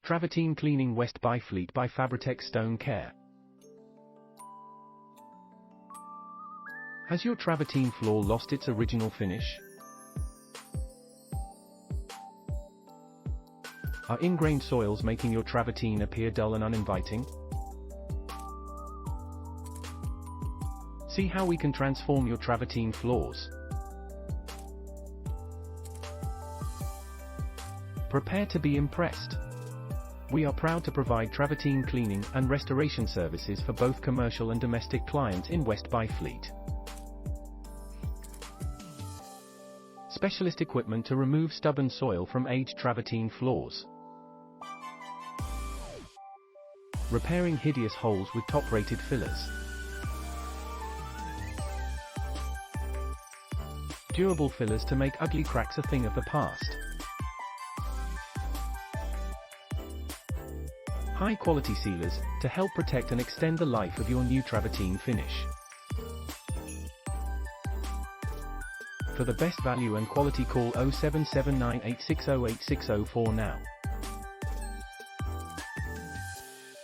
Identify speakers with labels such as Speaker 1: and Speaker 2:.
Speaker 1: Travertine Cleaning West Byfleet by Fabritech Stone Care. Has your travertine floor lost its original finish? Are ingrained soils making your travertine appear dull and uninviting? See how we can transform your travertine floors. Prepare to be impressed. We are proud to provide travertine cleaning and restoration services for both commercial and domestic clients in West Byfleet. Specialist equipment to remove stubborn soil from aged travertine floors. Repairing hideous holes with top-rated fillers. Durable fillers to make ugly cracks a thing of the past. High-quality sealers, to help protect and extend the life of your new travertine finish. For the best value and quality, call 0779860860 now.